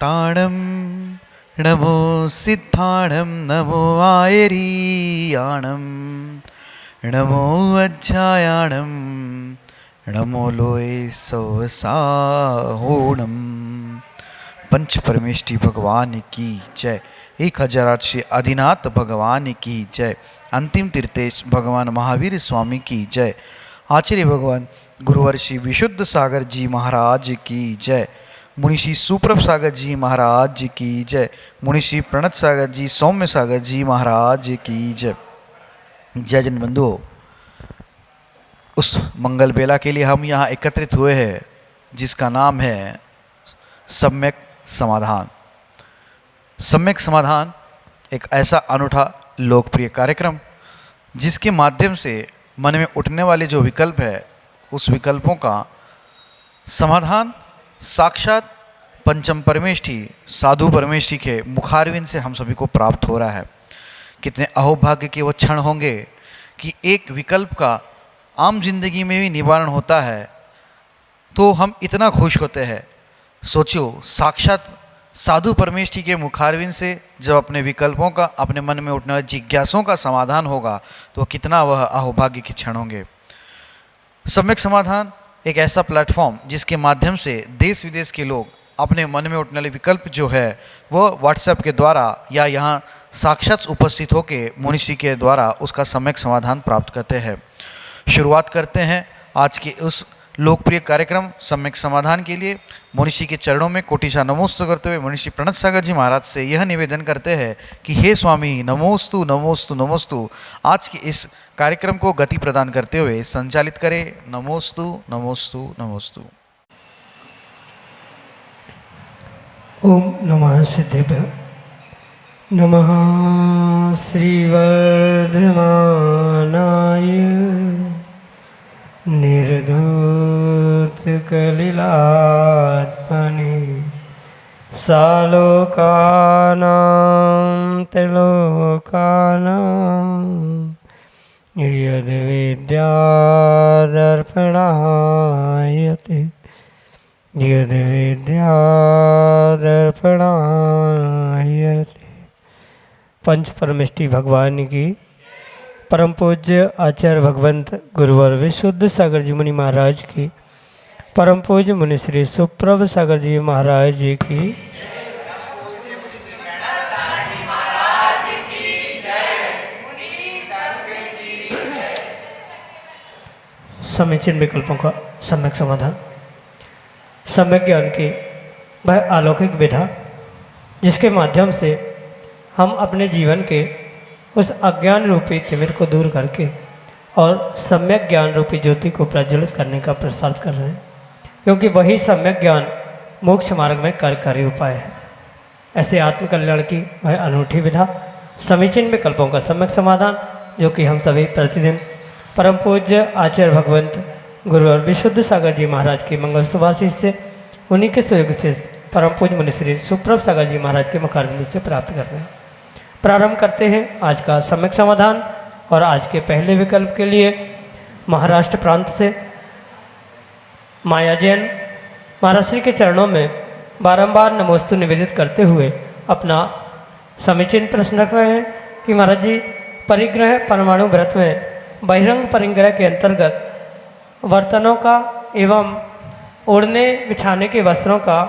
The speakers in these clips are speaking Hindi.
शान्ताणं नमो सिद्धाणं नमो आयरीयाणं नमो अज्जायाणं नमो लोय सवसाहोणम। पंच परमेष्ठी भगवान की जय। 1008 श्री आदिनाथ भगवान की जय। अंतिम तीर्थेश भगवान महावीर स्वामी की जय। आचार्य भगवान गुरुवर श्री विशुद्ध सागर जी महाराज की जय। मुनिषी सुप्रभ सागर जी महाराज की जय। मुनिषी प्रणत सागर जी सौम्य सागर जी महाराज की जय। जय जन बंधुओं, उस मंगल बेला के लिए हम यहाँ एकत्रित हुए हैं जिसका नाम है सम्यक समाधान। सम्यक समाधान एक ऐसा अनूठा लोकप्रिय कार्यक्रम जिसके माध्यम से मन में उठने वाले जो विकल्प है उस विकल्पों का समाधान साक्षात पंचम परमेष्ठी साधु परमेष्ठी के मुखारविंद से हम सभी को प्राप्त हो रहा है। कितने अहोभाग्य के वो क्षण होंगे कि एक विकल्प का आम जिंदगी में भी निवारण होता है तो हम इतना खुश होते हैं। सोचियो, साक्षात साधु परमेष्ठी के मुखारविंद से जब अपने विकल्पों का, अपने मन में उठने वाली जिज्ञासों का समाधान होगा तो कितना वह अहोभाग्य के क्षण होंगे। सम्यक समाधान एक ऐसा प्लेटफॉर्म जिसके माध्यम से देश विदेश के लोग अपने मन में उठने वाले विकल्प जो है वो व्हाट्सएप के द्वारा या यहाँ साक्षात उपस्थित होकर मुनिषी के द्वारा उसका सम्यक समाधान प्राप्त करते हैं। शुरुआत करते हैं आज के उस लोकप्रिय कार्यक्रम सम्यक समाधान के लिए। मुनिषी के चरणों में कोटिशा नमोस्तु करते हुए मुनिषी प्रणत सागर जी महाराज से यह निवेदन करते हैं कि हे स्वामी नमोस्तु नमोस्तु नमोस्तु। आज के इस कार्यक्रम को गति प्रदान करते हुए संचालित करें। नमोस्तु नमोस्तु नमोस्तु। ओम नमः सिद्धेभ्य नमः श्रीवर्धमानाय निर्धूत कलिलात्मने सालोकानां त्रिलोकानां यद्विद्यादर्पणायते यद्विद्यादर्पणायते। पंच परमेष्ठी भगवान की परम पूज्य आचार्य भगवंत गुरुवर विशुद्ध सागर जी मुनि महाराज की, परम पूज्य मुनि श्री सुप्रभ सागर जी महाराज जी की, समीचीन विकल्पों का सम्यक समाधान। सम्यक ज्ञान की वह अलौकिक विधा जिसके माध्यम से हम अपने जीवन के उस अज्ञान रूपी तिमिर को दूर करके और सम्यक ज्ञान रूपी ज्योति को प्रज्वलित करने का प्रसार कर रहे हैं, क्योंकि वही सम्यक ज्ञान मोक्ष मार्ग में कार्यकारी उपाय है। ऐसे आत्मकल्याण की वह अनूठी विधा समीचीन विकल्पों का सम्यक समाधान जो कि हम सभी प्रतिदिन परम पूज्य आचार्य भगवंत गुरुवर विशुद्ध सागर जी महाराज की मंगल सुभाषिष से, उन्हीं के सहयोग से परम पूज्य मुनि श्री सुप्रभ सागर जी महाराज के मुखारविंद से प्राप्त कर रहे हैं। प्रारंभ करते हैं आज का सम्यक समाधान। और आज के पहले विकल्प के लिए महाराष्ट्र प्रांत से माया जैन महाराज श्री के चरणों में बारंबार नमोस्तु निवेदित करते हुए अपना समीचीन प्रश्न रख रहे हैं कि महाराज जी, परिग्रह परमाणु व्रत में बहिरंग परिग्रह के अंतर्गत बर्तनों का एवं ओढ़ने बिछाने के वस्त्रों का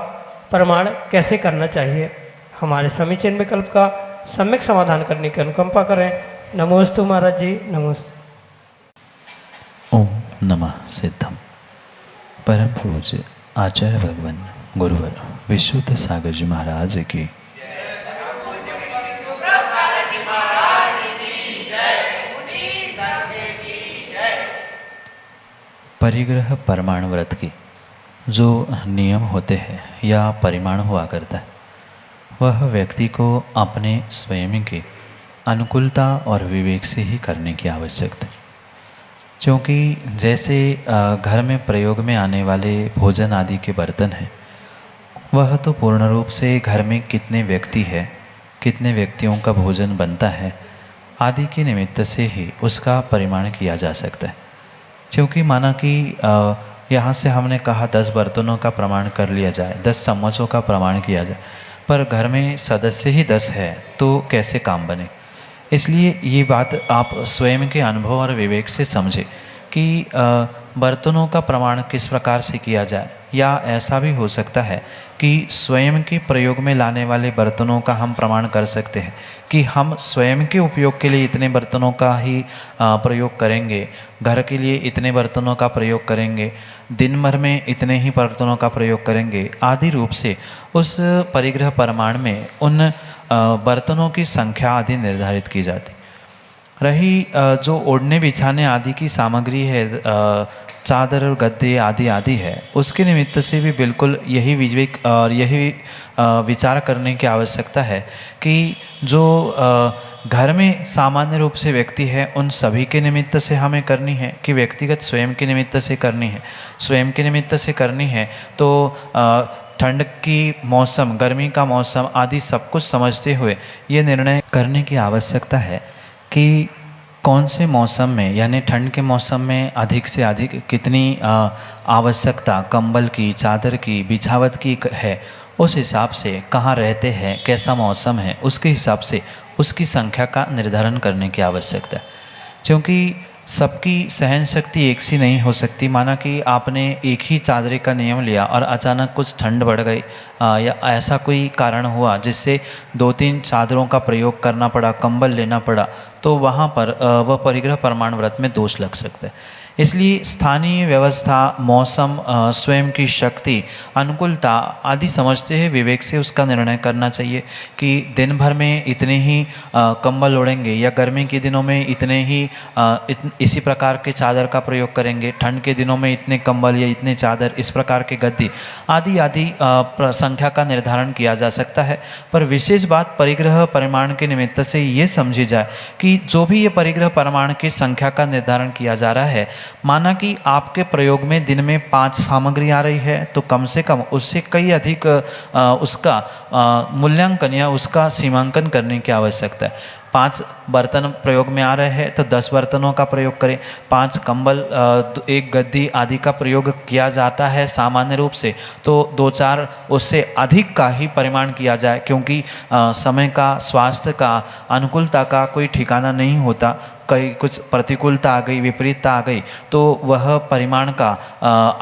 प्रमाण कैसे करना चाहिए। हमारे समीचीन विकल्प का सम्यक समाधान करने की अनुकंपा करें। नमोस्तु महाराज जी, नमोस्तु। ओम नमः सिद्धम। परम पूज्य आचार्य भगवान गुरुवर विशुद्ध सागर जी महाराज की, परिग्रह परमाणु व्रत की जो नियम होते हैं या परिमाण हुआ करता है वह व्यक्ति को अपने स्वयं की अनुकूलता और विवेक से ही करने की आवश्यकता है। क्योंकि जैसे घर में प्रयोग में आने वाले भोजन आदि के बर्तन हैं, वह तो पूर्ण रूप से घर में कितने व्यक्ति हैं, कितने व्यक्तियों का भोजन बनता है आदि के निमित्त से ही उसका परिमाण किया जा सकता है। क्योंकि माना कि यहाँ से हमने कहा 10 बर्तनों का प्रमाण कर लिया जाए, 10 चम्मचों का प्रमाण किया जाए, पर घर में सदस्य ही 10 है तो कैसे काम बने। इसलिए ये बात आप स्वयं के अनुभव और विवेक से समझें कि बर्तनों का प्रमाण किस प्रकार से किया जाए। या ऐसा भी हो सकता है कि स्वयं के प्रयोग में लाने वाले बर्तनों का हम प्रमाण कर सकते हैं कि हम स्वयं के उपयोग के लिए इतने बर्तनों का ही प्रयोग करेंगे, घर के लिए इतने बर्तनों का प्रयोग करेंगे, दिन भर में इतने ही बर्तनों का प्रयोग करेंगे आदि रूप से उस परिग्रह प्रमाण में उन बर्तनों की संख्या आदि निर्धारित की जाती। रही जो ओढ़ने बिछाने आदि की सामग्री है, चादर और गद्दे आदि आदि है, उसके निमित्त से भी बिल्कुल यही विवेक और यही विचार करने की आवश्यकता है कि जो घर में सामान्य रूप से व्यक्ति है उन सभी के निमित्त से हमें करनी है कि व्यक्तिगत स्वयं के निमित्त से करनी है। स्वयं के निमित्त से करनी है तो ठंड की मौसम, गर्मी का मौसम आदि सब कुछ समझते हुए ये निर्णय करने की आवश्यकता है कि कौन से मौसम में, यानी ठंड के मौसम में अधिक से अधिक कितनी आवश्यकता कंबल की, चादर की, बिछावत की है, उस हिसाब से कहाँ रहते हैं, कैसा मौसम है, उसके हिसाब से उसकी संख्या का निर्धारण करने की आवश्यकता है। क्योंकि सबकी सहन शक्ति एक सी नहीं हो सकती। माना कि आपने एक ही चादरे का नियम लिया और अचानक कुछ ठंड बढ़ गई या ऐसा कोई कारण हुआ जिससे 2-3 चादरों का प्रयोग करना पड़ा, कंबल लेना पड़ा, तो वहाँ पर वह परिग्रह प्रमाण व्रत में दोष लग सकता है। इसलिए स्थानीय व्यवस्था, मौसम, स्वयं की शक्ति, अनुकूलता आदि समझते हुए विवेक से उसका निर्णय करना चाहिए कि दिन भर में इतने ही कंबल ओढ़ेंगे या गर्मी के दिनों में इतने ही इसी प्रकार के चादर का प्रयोग करेंगे, ठंड के दिनों में इतने कंबल या इतने चादर, इस प्रकार के गद्दी आदि आदि संख्या का निर्धारण किया जा सकता है। पर विशेष बात परिग्रह परिमाण के निमित्त से ये समझी जाए कि जो भी ये परिग्रह परिमाण की संख्या का निर्धारण किया जा रहा है, माना कि आपके प्रयोग में दिन में 5 सामग्री आ रही है तो कम से कम उससे कई अधिक उसका मूल्यांकन या उसका सीमांकन करने की आवश्यकता है। 5 बर्तन प्रयोग में आ रहे हैं तो 10 बर्तनों का प्रयोग करें। 5 कंबल, 1 गद्दी आदि का प्रयोग किया जाता है सामान्य रूप से, तो 2-4 उससे अधिक का ही परिमाण किया जाए, क्योंकि समय का, स्वास्थ्य का, अनुकूलता का कोई ठिकाना नहीं होता। कहीं कुछ प्रतिकूलता आ गई, विपरीतता आ गई तो वह परिमाण का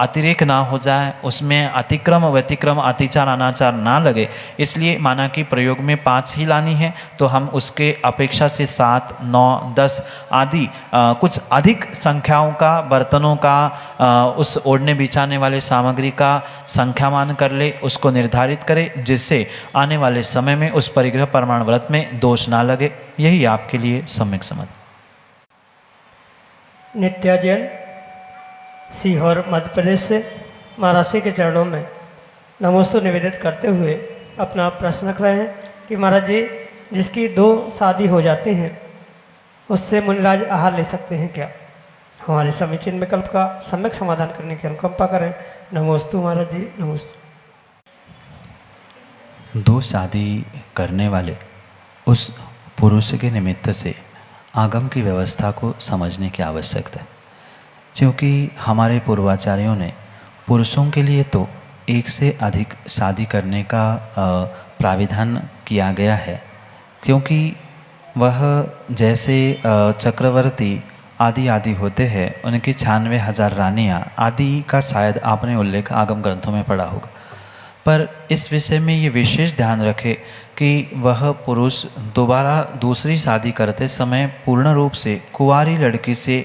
अतिरेक ना हो जाए, उसमें अतिक्रम, व्यतिक्रम, अतिचार, अनाचार ना लगे। इसलिए माना कि प्रयोग में 5 ही लानी है तो हम उसके अपेक्षा से 7, 9, 10 आदि कुछ अधिक संख्याओं का, बर्तनों का, उस ओढ़ने बिछाने वाले सामग्री का संख्यामान कर ले, उसको निर्धारित करे, जिससे आने वाले समय में उस परिग्रह प्रमाण व्रत में दोष ना लगे। यही आपके लिए सम्यक समझ। नित्या जैन, सीहोर मध्य प्रदेश से महाराज जी के चरणों में नमोस्तु निवेदित करते हुए अपना प्रश्न रख रहे हैं कि महाराज जी, जिसकी 2 शादी हो जाती हैं उससे मुनिराज आहार ले सकते हैं क्या? हमारे समीचीन विकल्प का सम्यक समाधान करने की अनुकंपा करें। नमोस्तु महाराज जी, नमोस्तु। 2 शादी करने वाले उस पुरुष के निमित्त से आगम की व्यवस्था को समझने की आवश्यकता है, क्योंकि हमारे पूर्वाचार्यों ने पुरुषों के लिए तो 1 से अधिक शादी करने का प्राविधान किया गया है, क्योंकि वह जैसे चक्रवर्ती आदि आदि होते हैं, उनकी 96,000 रानियाँ आदि का शायद आपने उल्लेख आगम ग्रंथों में पढ़ा होगा। पर इस विषय में ये विशेष ध्यान रखें कि वह पुरुष दोबारा दूसरी शादी करते समय पूर्ण रूप से कुंवारी लड़की से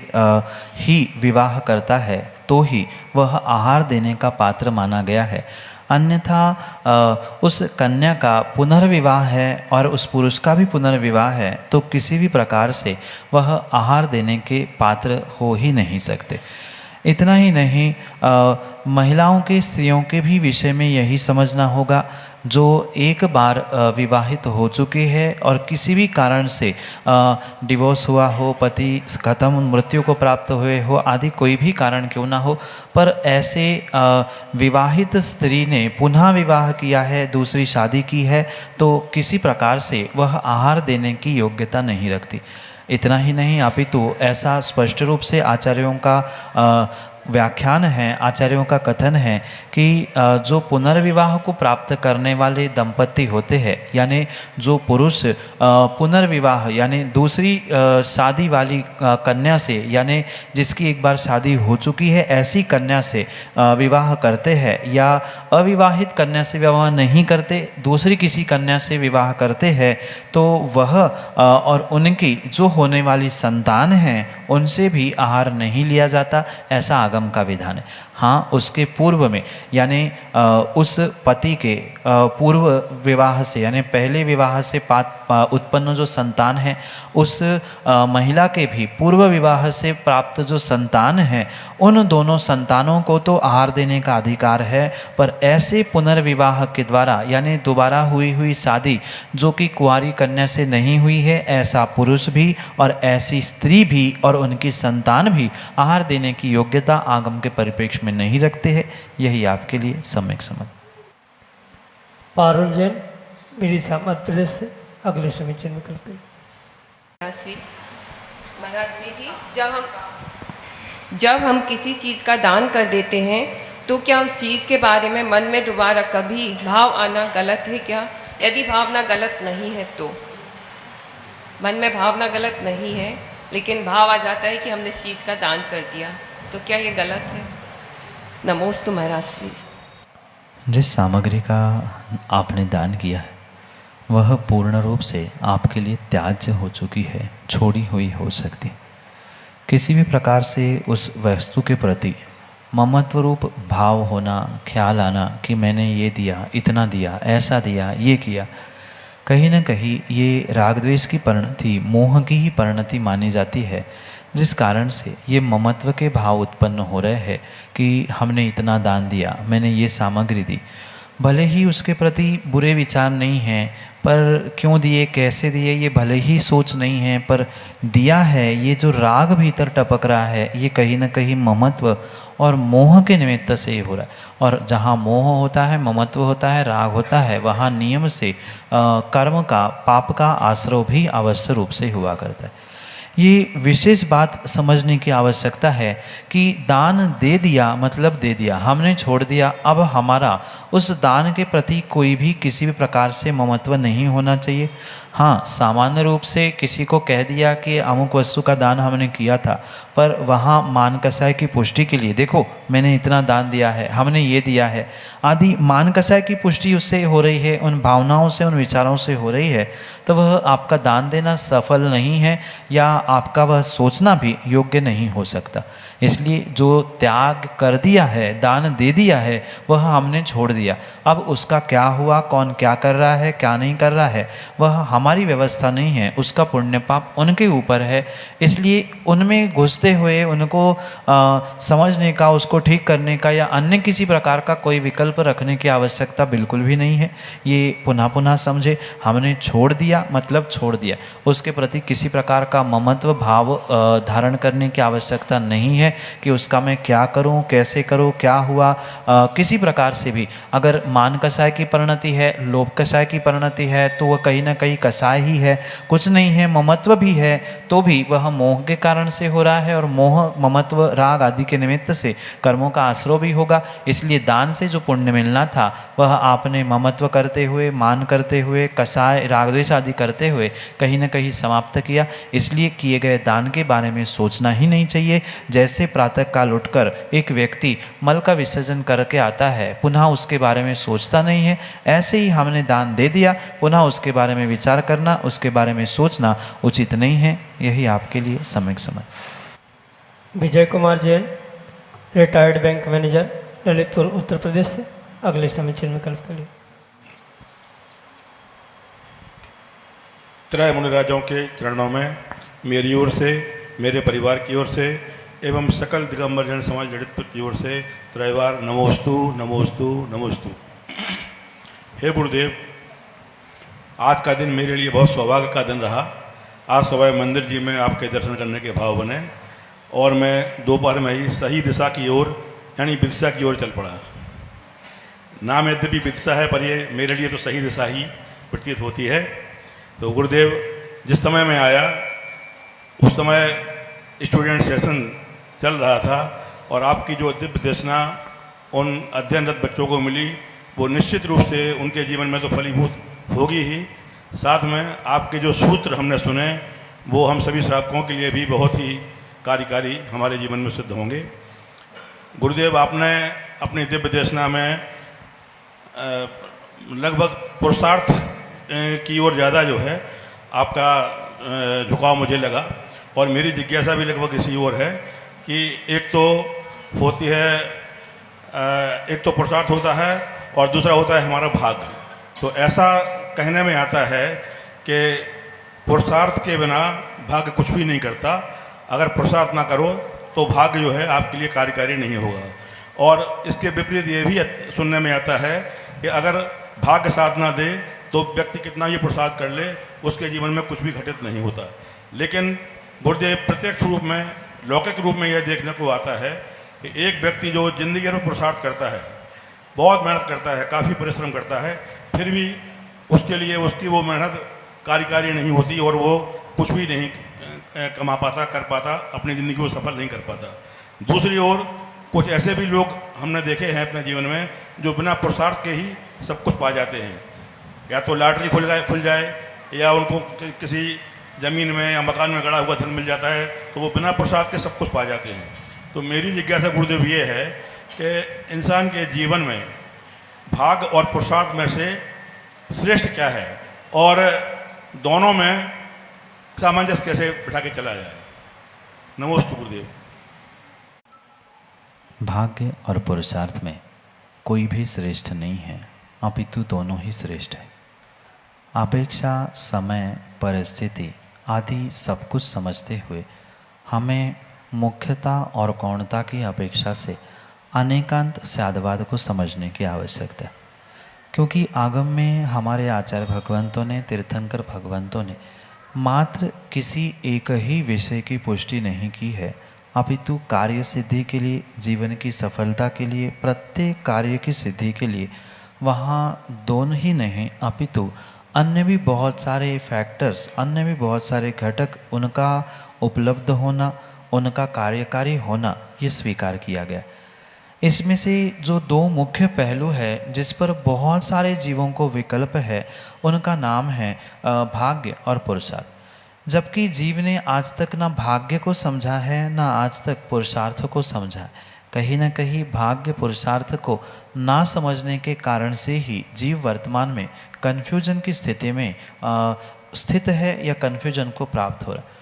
ही विवाह करता है तो ही वह आहार देने का पात्र माना गया है। अन्यथा उस कन्या का पुनर्विवाह है और उस पुरुष का भी पुनर्विवाह है तो किसी भी प्रकार से वह आहार देने के पात्र हो ही नहीं सकते। इतना ही नहीं, महिलाओं के, स्त्रियों के भी विषय में यही समझना होगा, जो एक बार विवाहित हो चुके हैं और किसी भी कारण से डिवोर्स हुआ हो, पति खत्म, मृत्यु को प्राप्त हुए हो आदि कोई भी कारण क्यों ना हो, पर ऐसे विवाहित स्त्री ने पुनः विवाह किया है, दूसरी शादी की है, तो किसी प्रकार से वह आहार देने की योग्यता नहीं रखती। इतना ही नहीं, अपितु ऐसा स्पष्ट रूप से आचार्यों का व्याख्यान है, आचार्यों का कथन है कि जो पुनर्विवाह को प्राप्त करने वाले दंपति होते हैं, यानी जो पुरुष पुनर्विवाह यानी दूसरी शादी वाली कन्या से, यानी जिसकी एक बार शादी हो चुकी है ऐसी कन्या से विवाह करते हैं, या अविवाहित कन्या से विवाह नहीं करते, दूसरी किसी कन्या से विवाह करते हैं, तो वह और उनकी जो होने वाली संतान है उनसे भी आहार नहीं लिया जाता, ऐसा आगम का विधान है। हाँ, उसके पूर्व में यानी उस पति के पूर्व विवाह से यानी पहले विवाह से उत्पन्न जो संतान है, उस महिला के भी पूर्व विवाह से प्राप्त जो संतान है, उन दोनों संतानों को तो आहार देने का अधिकार है, पर ऐसे पुनर्विवाह के द्वारा यानी दोबारा हुई शादी जो कि कुंवारी कन्या से नहीं हुई है, ऐसा पुरुष भी और ऐसी स्त्री भी और उनकी संतान भी आहार देने की योग्यता आगम के परिप्रेक्ष्य में नहीं रखते हैं। यही आपके लिए सम्यक समझ। पारुल जैन, विदिशा मध्य प्रदेश से अगले समीचीन विकल्प के लिए। महाराज श्री जी, जब हम किसी चीज़ का दान कर देते हैं तो क्या उस चीज़ के बारे में मन में दोबारा कभी भाव आना गलत है क्या? यदि भावना गलत नहीं है तो, मन में भावना गलत नहीं है लेकिन भाव आ जाता है कि हमने इस चीज़ का दान कर दिया, तो क्या ये गलत है? नमोस्तु महाराज श्री। जिस सामग्री का आपने दान किया है वह पूर्ण रूप से आपके लिए त्याज्य हो चुकी है, छोड़ी हुई हो सकती। किसी भी प्रकार से उस वस्तु के प्रति ममत्व रूप भाव होना, ख्याल आना कि मैंने ये दिया, इतना दिया, ऐसा दिया, ये किया, कहीं ना कहीं ये राग द्वेष की परिणति, मोह की ही परिणति मानी जाती है, जिस कारण से ये ममत्व के भाव उत्पन्न हो रहे हैं कि हमने इतना दान दिया, मैंने ये सामग्री दी। भले ही उसके प्रति बुरे विचार नहीं हैं, पर क्यों दिए, कैसे दिए, ये भले ही सोच नहीं है, पर दिया है, ये जो राग भीतर टपक रहा है, ये कहीं ना कहीं ममत्व और मोह के निमित्त से ही हो रहा है। और जहाँ मोह होता है, ममत्व होता है, राग होता है, वहाँ नियम से कर्म का, पाप का आश्रय भी अवश्य रूप से हुआ करता है। ये विशेष बात समझने की आवश्यकता है कि दान दे दिया मतलब दे दिया, हमने छोड़ दिया, अब हमारा उस दान के प्रति कोई भी किसी भी प्रकार से ममत्व नहीं होना चाहिए। हाँ, सामान्य रूप से किसी को कह दिया कि अमुक वस्तु का दान हमने किया था, पर वहाँ मान कसाय की पुष्टि के लिए, देखो मैंने इतना दान दिया है, हमने ये दिया है आदि मान कसाय की पुष्टि उससे हो रही है, उन भावनाओं से, उन विचारों से हो रही है, तो वह आपका दान देना सफल नहीं है या आपका वह सोचना भी योग्य नहीं हो सकता। इसलिए जो त्याग कर दिया है, दान दे दिया है, वह हमने छोड़ दिया। अब उसका क्या हुआ, कौन क्या कर रहा है, क्या नहीं कर रहा है, वह हमारी व्यवस्था नहीं है, उसका पुण्य पाप उनके ऊपर है। इसलिए उनमें घुसते हुए उनको समझने का, उसको ठीक करने का या अन्य किसी प्रकार का कोई विकल्प रखने की आवश्यकता बिल्कुल भी नहीं है। ये पुनः पुनः समझे, हमने छोड़ दिया मतलब छोड़ दिया, उसके प्रति किसी प्रकार का ममत्व भाव धारण करने की आवश्यकता नहीं है कि उसका मैं क्या करूं, कैसे करूं, क्या हुआ, किसी प्रकार से भी अगर मान कसाय की परिणति है, लोभ कसाय की परिणति है, तो वह कहीं ना कहीं कसाय ही है, कुछ नहीं है, ममत्व भी है, तो भी वह मोह के कारण से हो रहा है और मोह, ममत्व, राग आदि के निमित्त से कर्मों का आश्रय भी होगा। इसलिए दान से जो पुण्य मिलना था वह आपने ममत्व करते हुए, मान करते हुए, कसाय, राग द्वेष आदि करते हुए कहीं ना कहीं समाप्त किया। इसलिए किए गए दान के बारे में सोचना ही नहीं चाहिए। जैसे प्रातः काल उठकर एक व्यक्ति मल का विसर्जन करके आता है, पुनः उसके बारे में सोचता नहीं है, ऐसे ही हमने दान दे दिया, पुनः उसके बारे में विचार करना, उसके बारे में सोचना उचित नहीं है। यही आपके लिए सम्यक समझ। Vijay Kumar Jain, retired bank manager, Lalitpur Uttar Pradesh से अगले समीचीन विकल्प के लिए। त्रय मुनिराजों के चरणों में मेरी ओर से, मेरे परिवार की ओर से एवं सकल दिगंबर जन समाज ललितपुर की ओर से त्रयवार नमोस्तु नमोस्तु नमोस्तु। हे गुरुदेव, आज का दिन मेरे लिए बहुत सौभाग्य का दिन रहा। आज सुबह मंदिर जी में आपके दर्शन करने के भाव बने और मैं दोपहर में ही सही दिशा की ओर यानी विदिशा की ओर चल पड़ा। नाम यद्यपि विदिशा है पर ये मेरे लिए तो सही दिशा ही प्रतीत होती है। तो गुरुदेव, जिस समय मैं आया उस समय स्टूडेंट सेशन चल रहा था और आपकी जो दिव्य देशना उन अध्ययनरत बच्चों को मिली वो निश्चित रूप से उनके जीवन में तो फलीभूत होगी ही, साथ में आपके जो सूत्र हमने सुने वो हम सभी श्रावकों के लिए भी बहुत ही कार्यकारी हमारे जीवन में सिद्ध होंगे। गुरुदेव, आपने अपनी दिव्य देशना में लगभग पुरुषार्थ की ओर ज़्यादा जो है आपका झुकाव मुझे लगा, और मेरी जिज्ञासा भी लगभग इसी ओर है कि एक तो होती है, एक तो पुरुषार्थ होता है और दूसरा होता है हमारा भाग्य। तो ऐसा कहने में आता है कि पुरुषार्थ के बिना भाग्य कुछ भी नहीं करता। अगर पुरुषार्थ ना करो तो भाग्य जो है आपके लिए कार्यकारी नहीं होगा। और इसके विपरीत ये भी सुनने में आता है कि अगर भाग्य साथ ना दे तो व्यक्ति कितना ही पुरुषार्थ कर ले उसके जीवन में कुछ भी घटित नहीं होता। लेकिन गुरुदेव, प्रत्यक्ष रूप में, लौकिक रूप में यह देखने को आता है कि एक व्यक्ति जो जिंदगी में पुरुषार्थ करता है, बहुत मेहनत करता है, काफ़ी परिश्रम करता है, फिर भी उसके लिए उसकी वो मेहनत कार्यकारी नहीं होती और वो कुछ भी नहीं कमा पाता, कर पाता, अपनी ज़िंदगी को सफल नहीं कर पाता। दूसरी ओर कुछ ऐसे भी लोग हमने देखे हैं अपने जीवन में जो बिना पुरुषार्थ के ही सब कुछ पा जाते हैं। या तो लॉटरी खुल जाए या उनको किसी ज़मीन में या मकान में गड़ा हुआ धन मिल जाता है, तो वो बिना पुरुषार्थ के सब कुछ पा जाते हैं। तो मेरी जिज्ञासा गुरुदेव ये है कि इंसान के जीवन में भाग्य और पुरुषार्थ में से श्रेष्ठ क्या है और दोनों में सामंजस्य कैसे बिठा के चला जाए। नमोस्तु गुरुदेव। भाग्य और पुरुषार्थ में कोई भी श्रेष्ठ नहीं है, अपितु दोनों ही श्रेष्ठ है। अपेक्षा, समय, परिस्थिति आदि सब कुछ समझते हुए हमें मुख्यता और गौणता की अपेक्षा से अनेकांत स्यादवाद को समझने की आवश्यकता है। क्योंकि आगम में हमारे आचार्य भगवंतों ने, तीर्थंकर भगवंतों ने मात्र किसी एक ही विषय की पुष्टि नहीं की है, अपितु कार्य सिद्धि के लिए, जीवन की सफलता के लिए, प्रत्येक कार्य की सिद्धि के लिए वहाँ दोनों ही नहीं अपितु अन्य भी बहुत सारे फैक्टर्स, अन्य भी बहुत सारे घटक, उनका उपलब्ध होना, उनका कार्यकारी होना, ये स्वीकार किया गया। इसमें से जो दो मुख्य पहलू है जिस पर बहुत सारे जीवों को विकल्प है, उनका नाम है भाग्य और पुरुषार्थ। जबकि जीव ने आज तक ना भाग्य को समझा है, ना आज तक पुरुषार्थ को समझा है। कहीं ना कहीं भाग्य पुरुषार्थ को ना समझने के कारण से ही जीव वर्तमान में कन्फ्यूजन की स्थिति में स्थित है या कन्फ्यूजन को प्राप्त हो रहा है।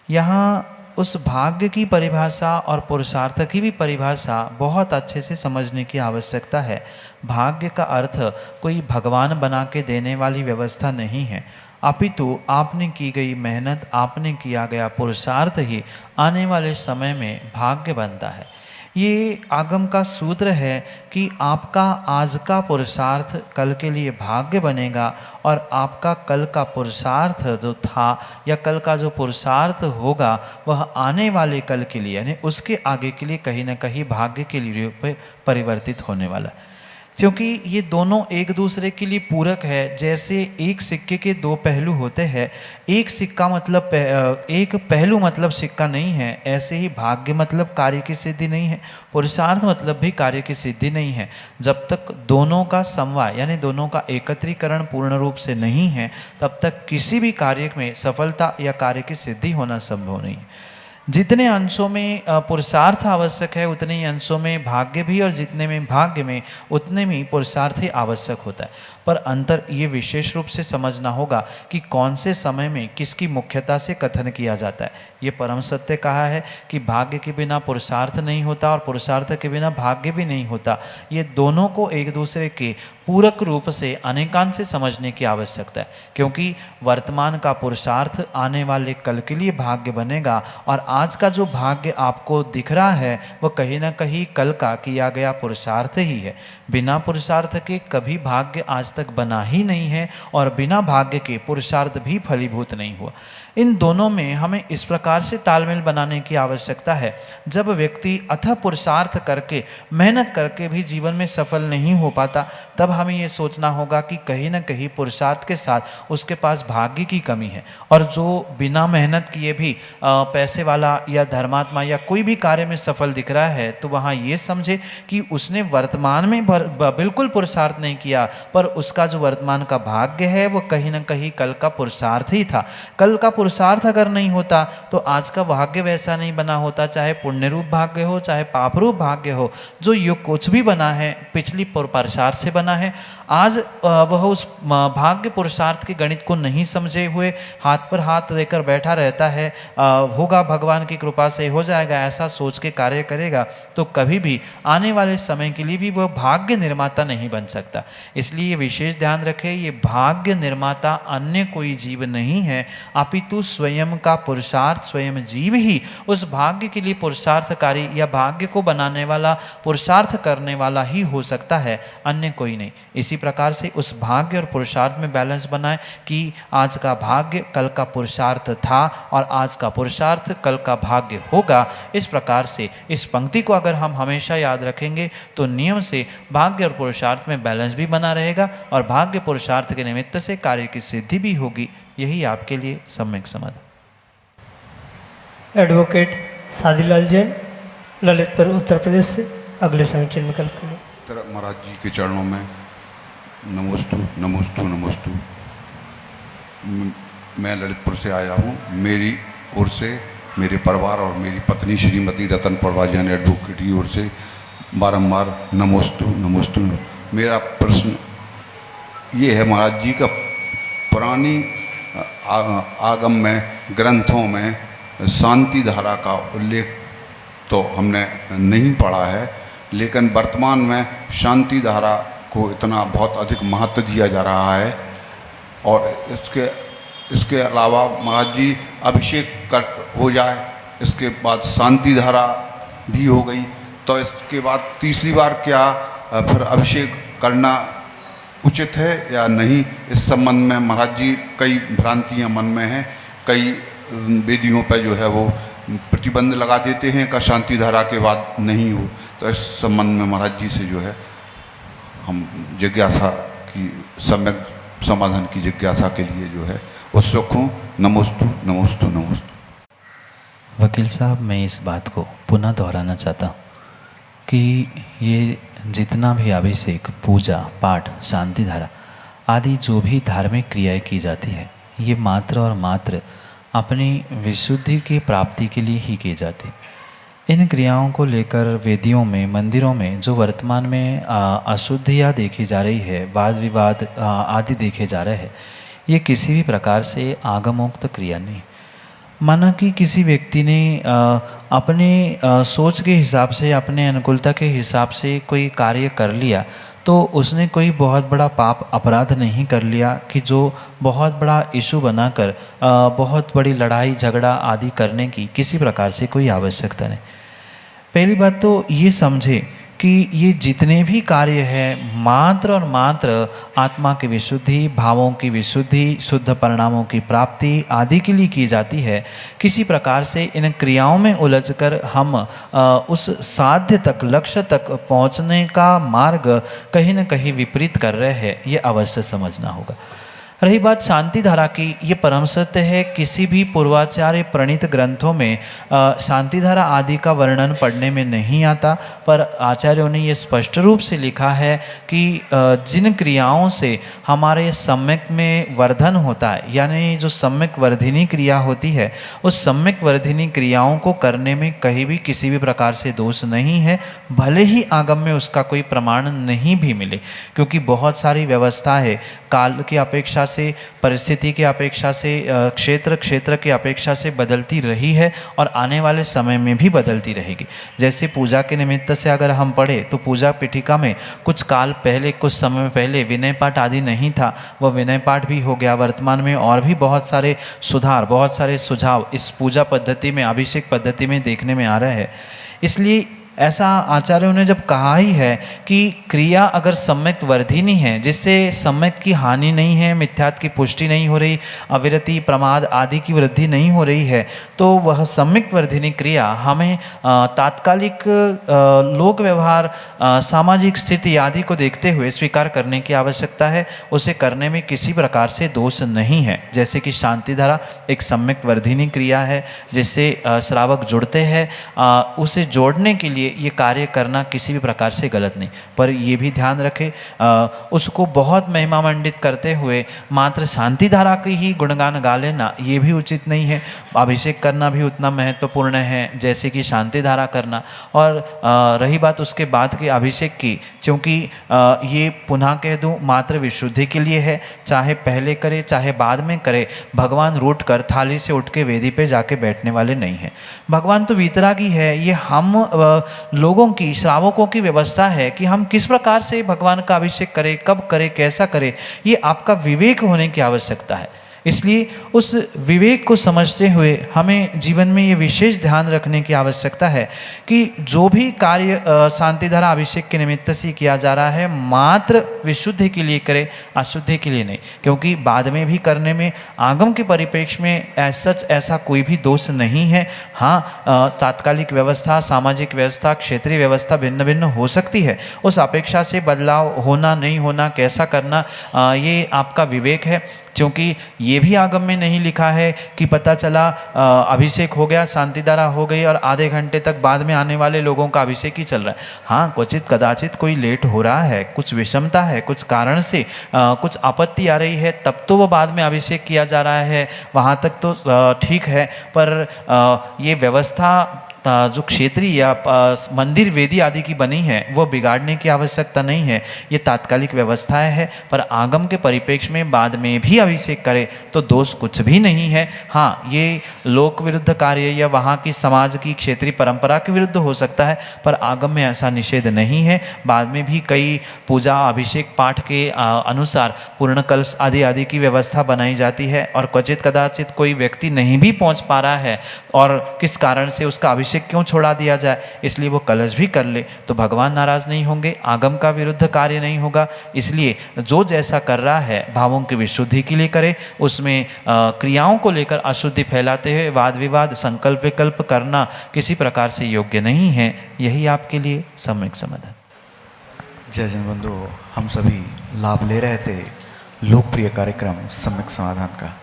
यहाँ उस भाग्य की परिभाषा और पुरुषार्थ की भी परिभाषा बहुत अच्छे से समझने की आवश्यकता है। भाग्य का अर्थ कोई भगवान बना के देने वाली व्यवस्था नहीं है, अपितु आपने की गई मेहनत, आपने किया गया पुरुषार्थ ही आने वाले समय में भाग्य बनता है। ये आगम का सूत्र है कि आपका आज का पुरुषार्थ कल के लिए भाग्य बनेगा और आपका कल का पुरुषार्थ जो था या कल का जो पुरुषार्थ होगा वह आने वाले कल के लिए यानी उसके आगे के लिए कहीं ना कहीं भाग्य के लिए परिवर्तित होने वाला है। क्योंकि ये दोनों एक दूसरे के लिए पूरक है। जैसे एक सिक्के के दो पहलू होते हैं, एक सिक्का मतलब एक पहलू मतलब सिक्का नहीं है, ऐसे ही भाग्य मतलब कार्य की सिद्धि नहीं है, पुरुषार्थ मतलब भी कार्य की सिद्धि नहीं है। जब तक दोनों का समवाय यानी दोनों का एकत्रीकरण पूर्ण रूप से नहीं है, तब तक किसी भी कार्य में सफलता या कार्य की सिद्धि होना संभव नहीं है। जितने अंशों में पुरुषार्थ आवश्यक है उतने ही अंशों में भाग्य भी, और जितने में भाग्य में उतने में पुरुषार्थ ही आवश्यक होता है। पर अंतर ये विशेष रूप से समझना होगा कि कौन से समय में किसकी मुख्यता से कथन किया जाता है। ये परम सत्य कहा है कि भाग्य के बिना पुरुषार्थ नहीं होता और पुरुषार्थ के बिना भाग्य भी नहीं होता। ये दोनों को एक दूसरे के पूरक रूप से अनेकांत से समझने की आवश्यकता है, क्योंकि वर्तमान का पुरुषार्थ आने वाले कल के लिए भाग्य बनेगा और आज का जो भाग्य आपको दिख रहा है वह कहीं ना कहीं कल का किया गया पुरुषार्थ ही है। बिना पुरुषार्थ के कभी भाग्य आज तक बना ही नहीं है और बिना भाग्य के पुरुषार्थ भी फलीभूत नहीं हुआ। इन दोनों में हमें इस प्रकार से तालमेल बनाने की आवश्यकता है, जब व्यक्ति अथक पुरुषार्थ करके मेहनत करके भी जीवन में सफल नहीं हो पाता, तब हमें ये सोचना होगा कि कहीं ना कहीं पुरुषार्थ के साथ उसके पास भाग्य की कमी है। और जो बिना मेहनत किए भी पैसे वाला या धर्मात्मा या कोई भी कार्य में सफल दिख रहा है, तो वहाँ ये समझे कि उसने वर्तमान में बिल्कुल पुरुषार्थ नहीं किया, पर उसका जो वर्तमान का भाग्य है वो कहीं ना कहीं कल का पुरुषार्थ ही था। कल का पुरुषार्थ अगर नहीं होता तो आज का भाग्य वैसा नहीं बना होता, चाहे पुण्य रूप भाग्य हो चाहे पाप रूप भाग्य हो। जो युग कुछ भी बना है पिछली पुरुषार्थ से बना है। आज वह उस भाग्य पुरुषार्थ के गणित को नहीं समझे हुए हाथ पर हाथ देकर बैठा रहता है, होगा भगवान की कृपा से हो जाएगा, ऐसा सोच के कार्य करेगा तो कभी भी आने वाले समय के लिए भी वह भाग्य निर्माता नहीं बन सकता। इसलिए विशेष ध्यान रखें, ये भाग्य निर्माता अन्य कोई जीव नहीं है, अपितु स्वयं का पुरुषार्थ स्वयं जीव ही उस भाग्य के लिए पुरुषार्थकारी या भाग्य को बनाने वाला पुरुषार्थ करने वाला ही हो सकता है, अन्य कोई नहीं। इसी प्रकार से उस भाग्य और पुरुषार्थ में बैलेंस बनाए कि आज का भाग्य कल का पुरुषार्थ था और आज का पुरुषार्थ कल का भाग्य होगा। इस प्रकार से इस पंक्ति को अगर हम हमेशा याद रखेंगे तो नियम से भाग्य और पुरुषार्थ में बैलेंस भी बना रहेगा और भाग्य पुरुषार्थ के निमित्त से कार्य की सिद्धि भी होगी। यही आपके लिए सम्यक समाधान। एडवोकेट शादीलाल जैन, ललितपुर उत्तर प्रदेश से अगले समीचीन विकल्प के लिए। तरह महाराज जी के चरणों में नमोस्तु नमोस्तु नमोस्तु। मैं ललितपुर से आया हूँ। मेरी ओर से मेरे परिवार और मेरी पत्नी श्रीमती रतन प्रभा जैन एडवोकेट की ओर से बारंबार नमोस्तु नमोस्तु। मेरा प्रश्न ये है, महाराज जी का पुरानी आगम में ग्रंथों में शांति धारा का उल्लेख तो हमने नहीं पढ़ा है, लेकिन वर्तमान में शांति धारा को इतना बहुत अधिक महत्व दिया जा रहा है। और इसके अलावा महाराज जी अभिषेक हो जाए, इसके बाद शांति धारा भी हो गई, तो इसके बाद तीसरी बार क्या फिर अभिषेक करना उचित है या नहीं? इस संबंध में महाराज जी कई भ्रांतियां मन में हैं। कई वेदियों पर जो है वो प्रतिबंध लगा देते हैं का शांति धारा के बाद नहीं हो। तो इस संबंध में महाराज जी से जो है हम जिज्ञासा की सम्यक समाधान की जिज्ञासा के लिए जो है उत्सुक हूँ। नमोस्तु नमोस्तु नमोस्तु। वकील साहब, मैं इस बात को पुनः दोहराना चाहता हूँ कि ये जितना भी अभिषेक, पूजा पाठ, शांति धारा आदि जो भी धार्मिक क्रियाएं की जाती है, ये मात्र और मात्र अपनी विशुद्धि की प्राप्ति के लिए ही की जाती। इन क्रियाओं को लेकर वेदियों में, मंदिरों में जो वर्तमान में अशुद्धियाँ देखी जा रही है, वाद विवाद आदि देखे जा रहे हैं, ये किसी भी प्रकार से आगमोक्त क्रिया नहीं। माना कि किसी व्यक्ति ने अपने सोच के हिसाब से, अपने अनुकूलता के हिसाब से कोई कार्य कर लिया, तो उसने कोई बहुत बड़ा पाप अपराध नहीं कर लिया कि जो बहुत बड़ा इशू बनाकर बहुत बड़ी लड़ाई झगड़ा आदि करने की किसी प्रकार से कोई आवश्यकता नहीं। पहली बात तो ये समझे कि ये जितने भी कार्य हैं मात्र और मात्र आत्मा की विशुद्धि, भावों की विशुद्धि, शुद्ध परिणामों की प्राप्ति आदि के लिए की जाती है। किसी प्रकार से इन क्रियाओं में उलझकर हम उस साध्य तक, लक्ष्य तक पहुंचने का मार्ग कहीं न कहीं विपरीत कर रहे हैं, ये अवश्य समझना होगा। रही बात शांति धारा की, ये परम सत्य है। किसी भी पूर्वाचार्य प्रणीत ग्रंथों में शांति धारा आदि का वर्णन पढ़ने में नहीं आता, पर आचार्यों ने ये स्पष्ट रूप से लिखा है कि जिन क्रियाओं से हमारे सम्यक में वर्धन होता है, यानी जो सम्यक वर्धिनी क्रिया होती है, उस सम्यक वर्धिनी क्रियाओं को करने में कहीं भी किसी भी प्रकार से दोष नहीं है, भले ही आगम में उसका कोई प्रमाण नहीं भी मिले। क्योंकि बहुत सारी व्यवस्था है, काल की अपेक्षा से, परिस्थिति की अपेक्षा से, क्षेत्र की अपेक्षा से बदलती रही है और आने वाले समय में भी बदलती रहेगी। जैसे पूजा के निमित्त से अगर हम पढ़े तो पूजा पीठिका में कुछ काल पहले, कुछ समय पहले विनय पाठ आदि नहीं था, वह विनय पाठ भी हो गया। वर्तमान में और भी बहुत सारे सुधार, बहुत सारे सुझाव इस पूजा पद्धति में, अभिषेक पद्धति में देखने में आ रहे हैं। इसलिए ऐसा आचार्यों ने जब कहा ही है कि क्रिया अगर सम्यक वर्धिनी है, जिससे सम्यक की हानि नहीं है, मिथ्यात्व की पुष्टि नहीं हो रही, अविरति प्रमाद आदि की वृद्धि नहीं हो रही है, तो वह सम्यक वर्धिनी क्रिया हमें तात्कालिक लोक व्यवहार, सामाजिक स्थिति आदि को देखते हुए स्वीकार करने की आवश्यकता है। उसे करने में किसी प्रकार से दोष नहीं है। जैसे कि शांति धारा एक सम्यक वर्धिनी क्रिया है, जिससे श्रावक जुड़ते हैं, उसे जोड़ने के लिए ये कार्य करना किसी भी प्रकार से गलत नहीं। पर ये भी ध्यान रखें, उसको बहुत महिमा मंडित करते हुए मात्र शांति धारा की ही गुणगान गा लेना ये भी उचित नहीं है। अभिषेक करना भी उतना महत्वपूर्ण है जैसे कि शांति धारा करना। और रही बात उसके बाद के अभिषेक की, क्योंकि ये पुनः कह दूँ मात्र विशुद्धि के लिए है, चाहे पहले करे चाहे बाद में करे, भगवान रूठ कर थाली से उठ के वेदी पे जाके बैठने वाले नहीं हैं। भगवान तो वीतरागी है। ये हम लोगों की, श्रावकों की व्यवस्था है कि हम किस प्रकार से भगवान का अभिषेक करें, कब करें, कैसा करें, ये आपका विवेक होने की आवश्यकता है। इसलिए उस विवेक को समझते हुए हमें जीवन में ये विशेष ध्यान रखने की आवश्यकता है कि जो भी कार्य शांति धारा अभिषेक के निमित्त से किया जा रहा है मात्र विशुद्धि के लिए करे, अशुद्धि के लिए नहीं। क्योंकि बाद में भी करने में आगम के परिप्रेक्ष्य में ऐसा कोई भी दोष नहीं है। हाँ, तात्कालिक व्यवस्था, सामाजिक व्यवस्था, क्षेत्रीय व्यवस्था भिन्न भिन्न हो सकती है। उस अपेक्षा से बदलाव होना नहीं होना, कैसा करना, ये आपका विवेक है। क्योंकि ये भी आगम में नहीं लिखा है कि पता चला अभिषेक हो गया, शांति धारा हो गई और आधे घंटे तक बाद में आने वाले लोगों का अभिषेक ही चल रहा है। हाँ, क्वचित कदाचित कोई लेट हो रहा है, कुछ विषमता है, कुछ कारण से कुछ आपत्ति आ रही है, तब तो वो बाद में अभिषेक किया जा रहा है, वहाँ तक तो ठीक है। पर ये व्यवस्था जो क्षेत्रीय या मंदिर वेदी आदि की बनी है वो बिगाड़ने की आवश्यकता नहीं है। ये तात्कालिक व्यवस्थाएं है, पर आगम के परिप्रेक्ष्य में बाद में भी अभिषेक करे तो दोष कुछ भी नहीं है। हाँ, ये लोक विरुद्ध कार्य या वहाँ की समाज की क्षेत्रीय परंपरा के विरुद्ध हो सकता है, पर आगम में ऐसा निषेध नहीं है। बाद में भी कई पूजा अभिषेक पाठ के अनुसार पूर्ण कलश आदि आदि की व्यवस्था बनाई जाती है। और क्वचित कदाचित कोई व्यक्ति नहीं भी पहुँच पा रहा है और किस कारण से उसका अभिषेक क्यों छोड़ा दिया जाए, इसलिए वो कलश भी कर ले तो भगवान नाराज नहीं होंगे, आगम का विरुद्ध कार्य नहीं होगा। इसलिए जो जैसा कर रहा है भावों की विशुद्धि के लिए करे, उसमें क्रियाओं को लेकर अशुद्धि फैलाते हुए वाद विवाद, संकल्प विकल्प करना किसी प्रकार से योग्य नहीं है। यही आपके लिए सम्यक समाधान। जय जन बंधु, हम सभी लाभ ले रहे थे लोकप्रिय कार्यक्रम सम्यक समाधान का।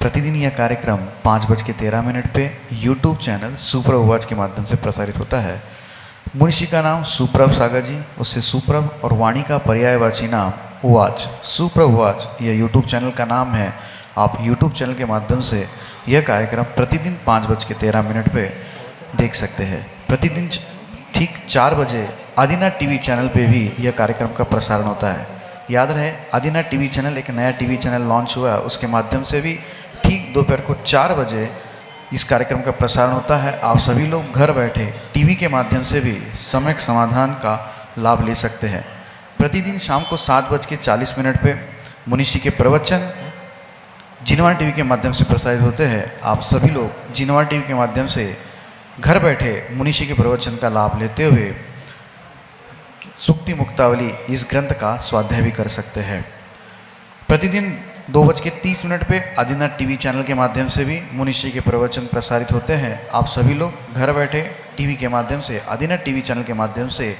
प्रतिदिन यह कार्यक्रम 5:13 पे यूट्यूब चैनल सुप्रभ उवाच के माध्यम से प्रसारित होता है। मुनिषी का नाम सुप्रभ सागर जी, उससे सुप्रभ और वाणी का पर्यायवाची नाम उवाच, सुप्रभ उवाच यह यूट्यूब चैनल का नाम है। आप यूट्यूब चैनल के माध्यम से यह कार्यक्रम प्रतिदिन 5:13 पे देख सकते हैं। प्रतिदिन ठीक 4 बजे आदिनाथ टीवी चैनल पे भी यह कार्यक्रम का प्रसारण होता है। याद रहे, आदिनाथ टीवी चैनल एक नया टीवी चैनल लॉन्च हुआ है, उसके माध्यम से भी ठीक दोपहर को 4 बजे इस कार्यक्रम का प्रसारण होता है। आप सभी लोग घर बैठे टीवी के माध्यम से भी सम्यक समाधान का लाभ ले सकते हैं। प्रतिदिन शाम को 7:40 पे मुनिषी के प्रवचन जिनवाणी टीवी के माध्यम से प्रसारित होते हैं। आप सभी लोग जिनवाणी टीवी के माध्यम से घर बैठे मुनिषी के प्रवचन का लाभ लेते हुए सुक्ति मुक्तावली इस ग्रंथ का स्वाध्याय भी कर सकते हैं। प्रतिदिन 2:30 पे आदिनाथ टीवी चैनल के माध्यम से भी मुनिषी के प्रवचन प्रसारित होते हैं। आप सभी लोग घर बैठे टीवी के माध्यम से, आदिनाथ टीवी चैनल के माध्यम से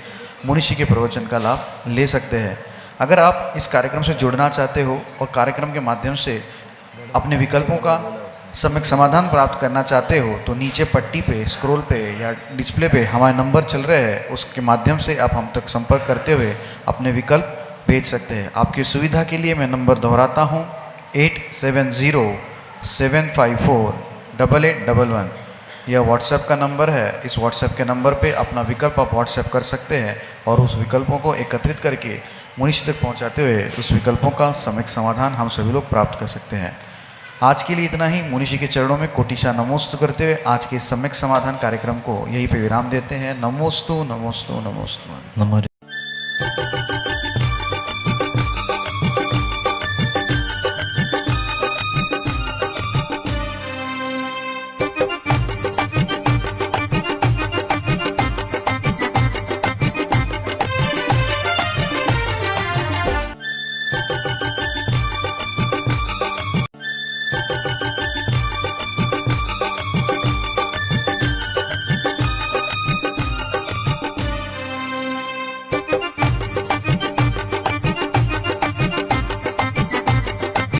मुनिषी के प्रवचन का लाभ ले सकते हैं। अगर आप इस कार्यक्रम से जुड़ना चाहते हो और कार्यक्रम के माध्यम से अपने विकल्पों का सम्यक समाधान प्राप्त करना चाहते हो तो नीचे पट्टी पे, स्क्रॉल पे या डिस्प्ले पे हमारे नंबर चल रहे हैं, उसके माध्यम से आप हम तक संपर्क करते हुए अपने विकल्प भेज सकते हैं। आपकी सुविधा के लिए मैं नंबर दोहराता हूँ, 8707548811। यह व्हाट्सएप का नंबर है। इस व्हाट्सएप के नंबर पे अपना विकल्प आप व्हाट्सएप कर सकते हैं और उस विकल्पों को एकत्रित करके मुनिषी तक पहुंचाते हुए उस विकल्पों का सम्यक समाधान हम सभी लोग प्राप्त कर सकते हैं। आज के लिए इतना ही। मुनिषी के चरणों में कोटिशा नमोस्तु करते हुए आज के सम्यक समाधान कार्यक्रम को यहीं पे विराम देते हैं। नमोस्तु नमोस्तु नमोस्तु। नमो